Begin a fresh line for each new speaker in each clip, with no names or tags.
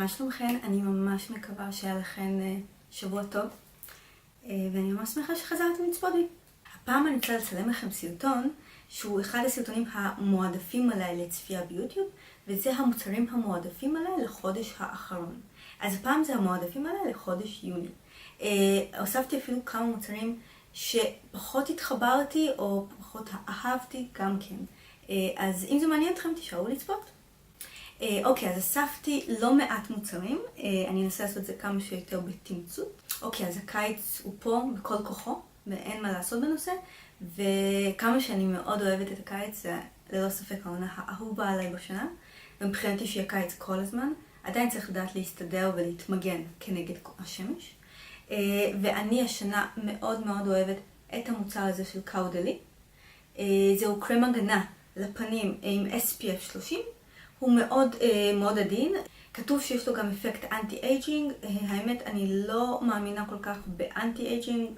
מה שלומכן? אני ממש מקווה שהיה לכן שבוע טוב, ואני ממש שמחה שחזרתם לצפות בי. הפעם אני רוצה לצלם לכם סרטון שהוא אחד הסרטונים המועדפים עליי לצפייה ביוטיוב, וזה המוצרים המועדפים עליי לחודש האחרון. אז הפעם זה המועדפים עליי לחודש יוני. הוספתי אפילו כמה מוצרים שפחות התחברתי או פחות אהבתי גם כן. אז אם זה מעניין אתכם, תישארו לצפות. אוקיי, אז אספתי לא מעט מוצרים, אני אנסה לעשות את זה כמה שיותר בתמצות. אוקיי, אז הקיץ הוא פה בכל כוחו, ואין מה לעשות בנושא, וכמה שאני מאוד אוהבת את הקיץ, זה ללא ספק העונה האהובה עליי בשנה, ומבחינתי שיהיה קיץ כל הזמן, עדיין צריך לדעת להסתדר ולהתמגן כנגד השמש. ואני השנה מאוד מאוד אוהבת את המוצר הזה של קאודלי. זהו קרם הגנה לפנים עם SPF 30. הוא מאוד עדין. כתוב שיש לו גם אפקט אנטי-אייג'ינג. האמת, אני לא מאמינה כל כך באנטי-אייג'ינג.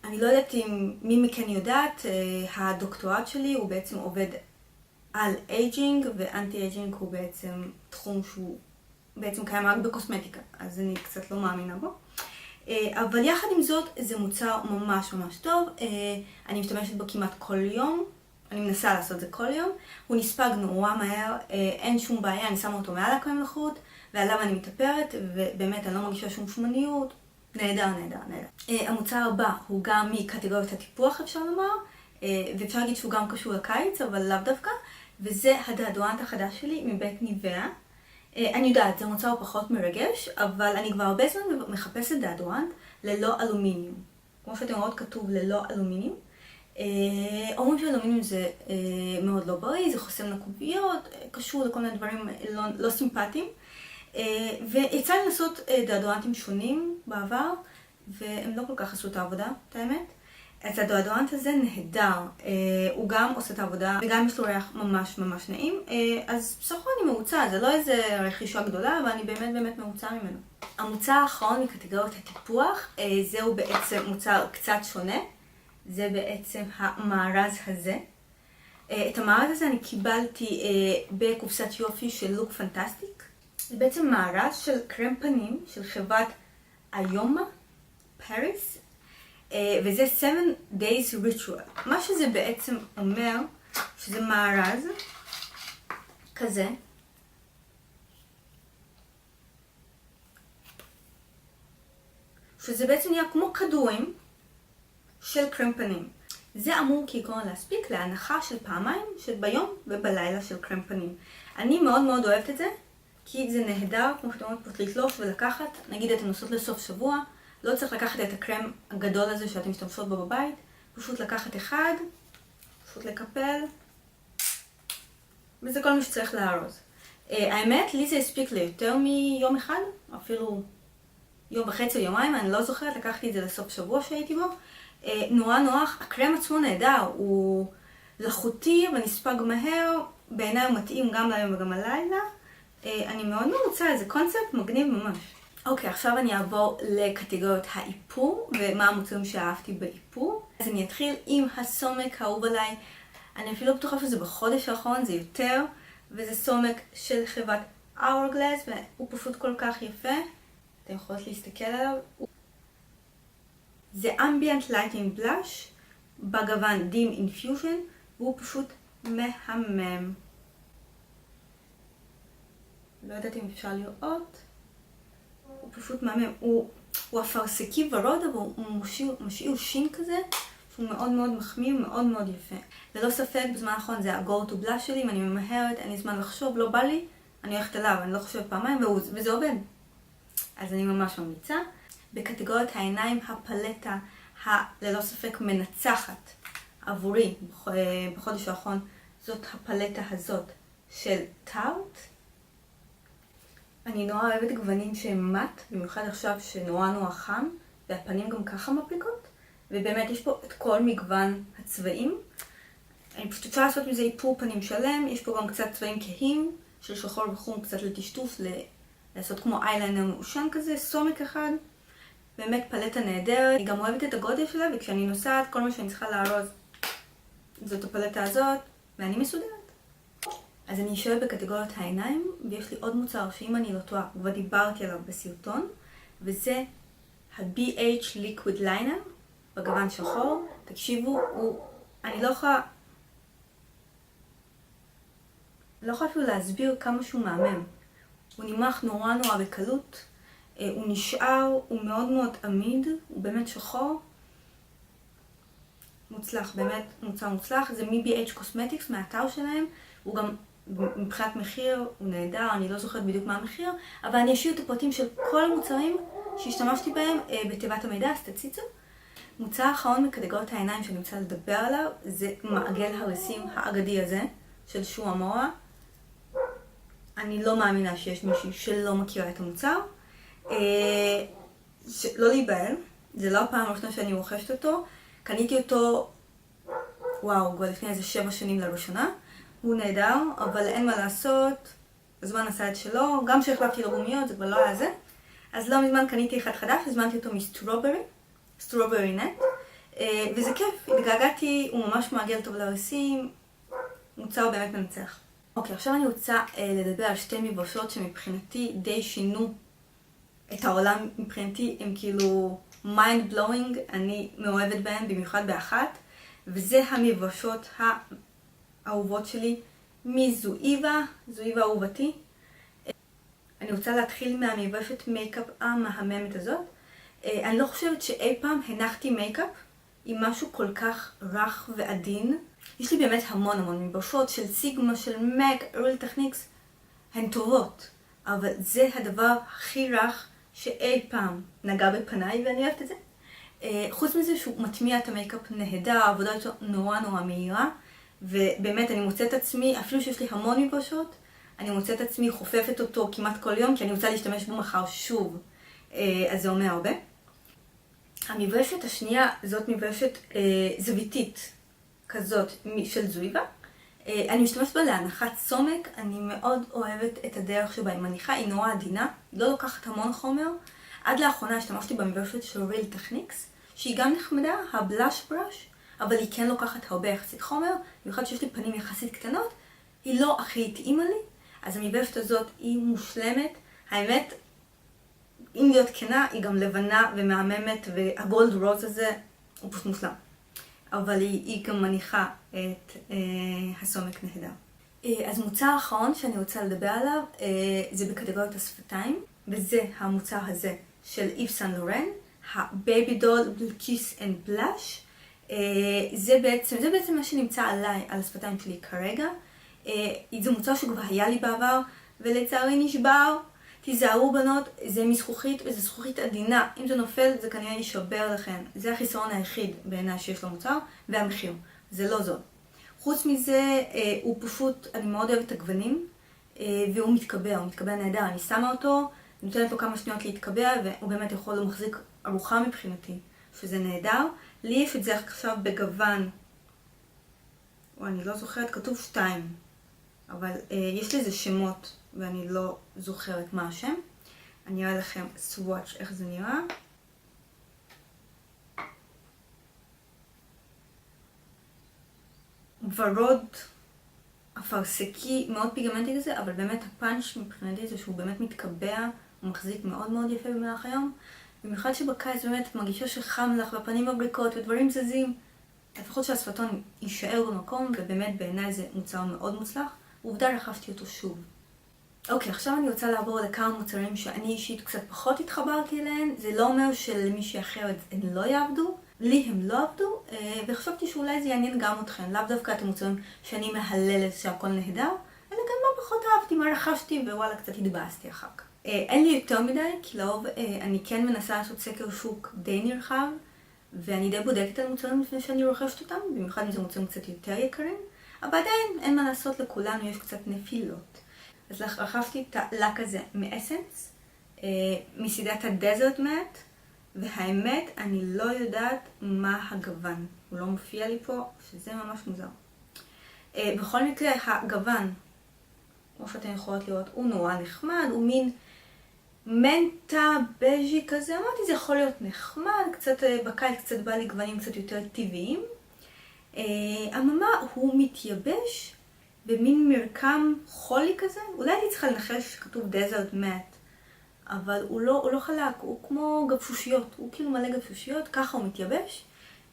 אני לא יודעת אם מי מכן יודעת, הדוקטורט שלי הוא בעצם עובד על אייג'ינג, ואנטי-אייג'ינג הוא בעצם תחום שהוא בעצם קיים רק בקוסמטיקה, אז אני קצת לא מאמינה בו. אבל יחד עם זאת, זה מוצר ממש ממש טוב. אני משתמשת בו כמעט כל יום. אני מנסה לעשות את זה כל יום. הוא נספג נורא מהר, אין שום בעיה, אני שמה אותו מעל הקרם לחוט, ועליו אני מטפרת, ובאמת אני לא מרגישה שום שמניות. נהדר, נהדר, נהדר. המוצר הבא הוא גם מקטגוריית הטיפוח, אפשר לומר, ואפשר להגיד שהוא גם קשור לקיץ, אבל לאו דווקא, וזה הדאודורנט החדש שלי מבית ניבאה. אני יודעת, זה מוצר פחות מרגש, אבל אני כבר הרבה זמן מחפשת דאודורנט ללא אלומיניום. כמו שאתם רואות, כתוב ללא אלומיניום. אומרים שאלומיניום זה מאוד לא בריא, זה חוסם נקוביות, קשור לכל מיני דברים לא סימפטיים. ויצא לי לעשות דאודורנטים שונים בעבר, והם לא כל כך עשו את העבודה, את האמת. אז הדאודורנט הזה נהדר, הוא גם עושה את העבודה, וגם יש לו ריח ממש ממש נעים. אז בסך הכל אני מרוצה, זה לא איזה רכישה גדולה, אבל אני באמת מרוצה ממנו. המוצר האחרון מקטגוריית הטיפוח, זהו בעצם מוצר קצת שונה. זה בעצם המארז הזה. את המארז הזה אני קיבלתי בקופסת יופי של לוק פנטסטיק. זה בעצם מארז של קרם פנים של חברת איומה, פריס. וזה 7 Days Ritual. מה שזה בעצם אומר, שזה מארז כזה. שזה בעצם נהיה כמו כדורים של קרם פנים. זה אמור כעיקרון להספיק להנחה של פעמיים, של ביום ובלילה של קרם פנים. אני מאוד מאוד אוהבת את זה, כי זה נהדר, כמו שאתם אומרת, פשוט לתלוש ולקחת. נגיד אתם נוסעות לסוף שבוע, לא צריך לקחת את הקרם הגדול הזה שאתם משתמשות בו בבית, פשוט לקחת אחד, פשוט לקפל, וזה כל מה שצריך לארוז. האמת, לי זה הספיק ליותר מיום אחד, אפילו יום וחצי או יומיים, אני לא זוכרת, לקחתי את זה לסוף שבוע שהייתי בו. נורא נוח, הקרם עצמו נהדר, הוא לחוטי ונספג מהר, בעיניי הוא מתאים גם ליום וגם הלילה. אני מאוד מרוצה, זה קונספט מגניב ממש. אוקיי, עכשיו אני אעבור לקטגוריות האיפור, ומה המוצרים שאהבתי באיפור. אז אני אתחיל עם הסומק האהוב עליי. אני אפילו לא בטוחה שזה בחודש האחרון, זה יותר, וזה סומק של חברת Hourglass, והוא פשוט כל כך יפה. אתם יכולות להסתכל עליו. זה Ambient Lighting Blush בגוון Dim Infusion, והוא פשוט מהמם. לא יודעת אם אפשר לראות. הוא פשוט מהמם. הוא אפרסקי ורוד, אבל הוא משאיר שין כזה, שהוא מאוד מאוד מחמיא, מאוד מאוד יפה. ללא ספק, בזמן האחרון זה ה-Go to Blush שלי, אם אני ממהרת, אין לי זמן לחשוב, לא בא לי, אני הולכת אליו, אני לא חושבת פעמיים, וזה עובד. אז אני ממש ממליצה. בקטגוריית העיניים, הפלטה ללא ספק מנצחת עבורי בחודש האחרון, זאת הפלטה הזאת של טארט. אני נורא אוהבת גוונים שהם מט, במיוחד עכשיו שנורא חם, והפנים גם ככה מפיקות, ובאמת יש פה את כל מגוון הצבעים. אני פשוט רוצה לעשות מזה איפור פנים שלם, יש פה גם קצת צבעים כהים, של שחור וחום, קצת לטשטוש, לעשות כמו אייליינר מעושן כזה, סומק אחד. באמת פלטה נהדרת. אני גם אוהבת את הגודל שלה, וכשאני נוסעת, כל מה שאני צריכה לארוז זאת הפלטה הזאת, ואני מסודרת. אז אני אשאר בקטגוריית העיניים, ויש לי עוד מוצר שאם אני לא טועה, כבר דיברתי עליו בסרטון, וזה ה-BH Liquid Liner, בגוון שחור. תקשיבו, אני לא יכולה אפילו להסביר כמה שהוא מהמם. הוא נמרח נורא בקלות, הוא נשאר, הוא מאוד מאוד עמיד, הוא באמת שחור. מוצלח, באמת מוצר מוצלח. זה מ-BH Cosmetics, מהאתר שלהם. הוא גם מבחינת מחיר, הוא נהדר, אני לא זוכרת בדיוק מה המחיר, אבל אני אשאיר את הפרטים של כל המוצרים שהשתמשתי בהם בתיבת המידע, אז תציצו. מוצר האחרון בקטגוריית העיניים שאני רוצה לדבר עליו, זה מעגל הרסים האגדי הזה, של שואמורה. אני לא מאמינה שיש מישהי שלא מכירה את המוצר. לא להיבהל, זה לא הפעם הראשונה שאני רוכשת אותו. קניתי אותו, כבר לפני איזה 7 שנים לראשונה. הוא נהדר, אבל אין מה לעשות, הזמן עשה את שלו. גם כשהחלפתי לגומיות, זה כבר לא היה זה. אז לא מזמן קניתי אחד חדש, הזמנתי אותו סטרוברי נט, וזה כיף, התגעגעתי, הוא ממש מעגל טוב לרסים, מוצר באמת מנצח. אוקיי, עכשיו אני רוצה לדבר על 2 מבושות שמבחינתי די שינו את העולם. מבחינתי הם כאילו mind blowing, אני מאוהבת בהן, במיוחד באחת, וזה המבושות האהובות שלי מזואיבה, זואיבה אהובתי. אני רוצה להתחיל מהמבושת מייקאפ המהממת הזאת. אני לא חושבת שאי פעם הנחתי מייקאפ עם משהו כל כך רך ועדין. יש לי באמת המון מבושות של סיגמה, של מק, ארל טכניקס, הן טובות, אבל זה הדבר הכי רך שאי פעם נגע בפניי, ואני אוהבת את זה. חוץ מזה שהוא מטמיע את המייקאפ נהדר, העבודה איתו נורא מהירה, ובאמת אני מוצאת עצמי, אפילו שיש לי המון מבושות, אני מוצאת עצמי חופפת אותו כמעט כל יום, כי אני רוצה להשתמש בו מחר שוב, אז זה אומר הרבה. המבושת השנייה זאת מבושת זוויתית כזאת של זואיבה. אני משתמשת בה להנחת סומק, אני מאוד אוהבת את הדרך שבה היא מניחה, היא נורא עדינה, היא לא לוקחת המון חומר. עד לאחרונה השתמשתי במבושת של ריל טכניקס, שהיא גם נחמדה, הבלאש בראש, אבל היא כן לוקחת הרבה יחסית חומר, במיוחד שיש לי פנים יחסית קטנות, היא לא הכי התאימה לי, אז המבושת הזאת היא מושלמת. האמת, אם להיות כנה, היא גם לבנה ומהממת, והגולד רוז הזה הוא פשוט מושלם. אבל היא גם מניחה את הסומק נהדר. אז מוצר האחרון שאני רוצה לדבר עליו, זה בקטגוריית השפתיים, וזה המוצר הזה של איב סן לורן, הבייבי דול קיס אנד בלאש. זה בעצם מה שנמצא עליי, על השפתיים שלי כרגע. זה מוצר שכבר היה לי בעבר, ולצערי נשבר. תיזהרו בנות, זה מזכוכית וזה זכוכית עדינה. אם זה נופל, זה כנראה יישבר לכם. זה החיסרון היחיד בעיניי שיש לו מוצר, והמחיר. זה לא זאת. חוץ מזה, הוא פשוט, אני מאוד אוהבת את הגוונים, והוא מתקבע נהדר. אני שמה אותו, נותנת לו כמה שניות להתקבע, והוא באמת יכול להחזיק ארוחה מבחינתי, שזה נהדר. לי יש את זה עכשיו בגוון, אני לא זוכרת, כתוב 2, אבל יש לזה שמות, ואני לא זוכרת מה השם. אני אראה לכם סוואץ' איך זה נראה. ורוד אפרסקי, מאוד פיגמנטי כזה, אבל באמת הפאנץ' מבחינתי זה שהוא באמת מתקבע, הוא מחזיק מאוד יפה במהלך היום. במיוחד שבקיץ באמת מרגישה שחם לך והפנים מבריקות ודברים זזים. לפחות שהשפתון יישאר במקום, ובאמת בעיניי זה מוצר מאוד מוצלח. ועובדה רכשתי אותו שוב. אוקיי, עכשיו אני רוצה לעבור לכמה מוצרים שאני אישית קצת פחות התחברתי אליהם. זה לא אומר שלמישהי אחרת הם לא יעבדו, לי הם לא עבדו, וחשבתי שאולי זה יעניין גם אתכם. לאו דווקא את המוצרים שאני מהללת שהכל נהדר, אלא גם מה פחות אהבתי, מה רכשתי, ווואלה קצת התבאסתי אחר כך. אין לי יותר מדי, כי לרוב אני כן מנסה לעשות סקר שוק די נרחב, ואני די בודקת על מוצרים לפני שאני רוכשת אותם, במיוחד אם זה מוצרים קצת יותר יקרים, אבל עדיין אין מה לעשות, לכולנו יש קצת נפילות. אז רכשתי את הלק הזה מאסנס, מסדרת הדזרט מאט, והאמת אני לא יודעת מה הגוון, הוא לא מופיע לי פה, שזה ממש מוזר. בכל מקרה הגוון, כמו שאתם יכולות לראות, הוא נורא נחמד, הוא מין מנטה בז'י כזה, אמרתי זה יכול להיות נחמד, קצת בקיץ קצת בא לי גוונים קצת יותר טבעיים. אממה הוא מתייבש במין מרקם חולי כזה. אולי הייתי צריכה לנחש שכתוב דזרט מאט, אבל הוא לא חלק, הוא כמו גבשושיות, הוא כאילו מלא גבשושיות, ככה הוא מתייבש,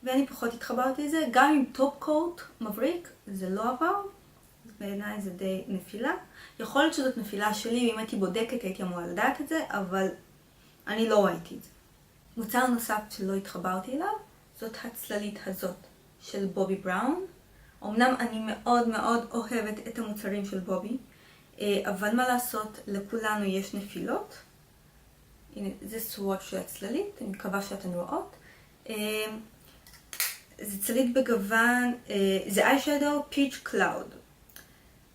ואני פחות התחברתי לזה. גם עם טופ קוט מבריק, זה לא עבר, בעיניי זה די נפילה. יכול להיות שזאת נפילה שלי, אם הייתי בודקת הייתי אמורה לדעת את זה, אבל אני לא ראיתי את זה. מוצר נוסף שלא התחברתי אליו, זאת הצללית הזאת של בובי בראון. אמנם אני מאוד מאוד אוהבת את המוצרים של בובי, אבל מה לעשות, לכולנו יש נפילות. הנה, זה סוואץ' של הצללית, אני מקווה שאתן רואות. זה צללית בגוון, זה איישדו פיץ' קלאוד.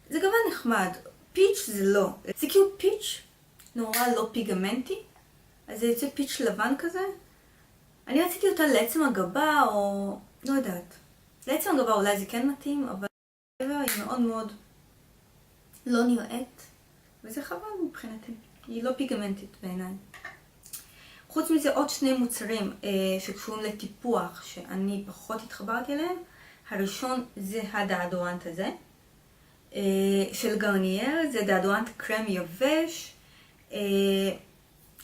זה גוון נחמד, פיץ' זה לא. זה כאילו פיץ' נורא לא פיגמנטי, אז זה יוצא פיץ' לבן כזה. אני רציתי אותה לעצם הגבה, או לא יודעת. לעצם הגבה אולי זה כן מתאים, אבל היא מאוד מאוד לא נראית, וזה חבל מבחינתי. היא לא פיגמנטית בעיניי. חוץ מזה עוד שני מוצרים שקשורים לטיפוח שאני פחות התחברתי אליהם. הראשון זה הדאודורנט הזה של גרנייר, זה דאודורנט קרם יבש.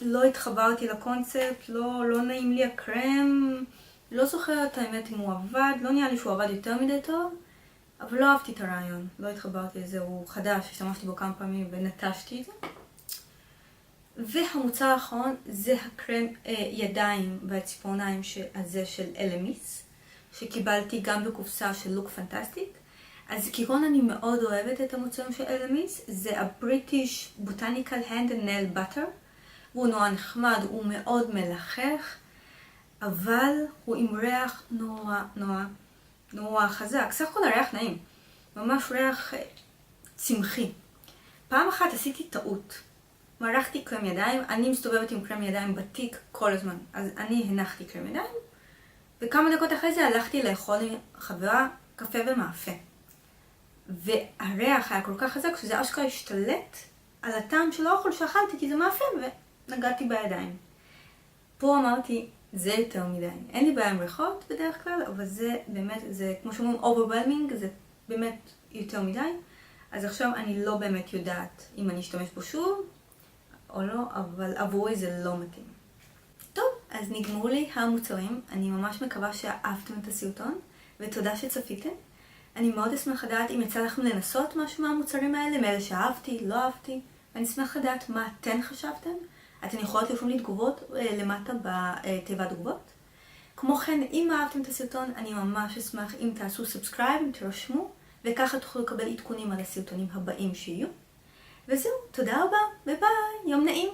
לא התחברתי לקונספט, לא נעים לי הקרם, לא זוכרת האמת אם הוא עבד, לא נראה לי שהוא עבד יותר מדי טוב, אבל לא אהבתי את הרעיון, לא התחברתי לזה, הוא חדש, השתמשתי בו כמה פעמים ונטשתי את זה. והמוצר האחרון זה הקרם ידיים והציפורניים הזה של אלמיס, שקיבלתי גם בקופסה של לוק פנטסטיק. אז כעיקרון אני מאוד אוהבת את המוצרים של אלמיס, זה הבריטיש בוטניקל הנד אנד נייל באטר, והוא נורא נחמד, הוא מאוד מלחך, אבל הוא עם ריח נורא חזק. סך הכל הריח נעים, ממש ריח צמחי. פעם אחת עשיתי טעות. מרחתי קרם ידיים, אני מסתובבת עם קרם ידיים בתיק כל הזמן, אז אני הנחתי קרם ידיים, וכמה דקות אחרי זה הלכתי לאכול עם חברה קפה ומאפה. והריח היה כל כך חזק שזה אשכרה השתלט על הטעם של האוכל שאכלתי, כי זה מאפה, ונגעתי בידיים. פה אמרתי, זה יותר מדי. אין לי בעיה עם ריחות בדרך כלל, אבל זה באמת, זה כמו שאומרים overwhelming, זה באמת יותר מדי. אז עכשיו אני לא באמת יודעת אם אני אשתמש בו שוב או לא, אבל עבורי זה לא מתאים. טוב, אז נגמרו לי המוצרים. אני ממש מקווה שאהבתם את הסרטון, ותודה שצפיתם. אני מאוד אשמח לדעת אם יצא לכם לנסות משהו מהמוצרים האלה, מאלה שאהבתי, לא אהבתי. ואני אשמח לדעת מה אתן חשבתם. אתן יכולות לרשום לי תגובות למטה בתיבת תגובות. כמו כן, אם אהבתם את הסרטון, אני ממש אשמח אם תעשו סאבסקרייב, אם תרשמו, וככה תוכלו לקבל עדכונים על הסרטונים הבאים שיהיו. וזהו, תודה רבה, ביי ביי, יום נעים.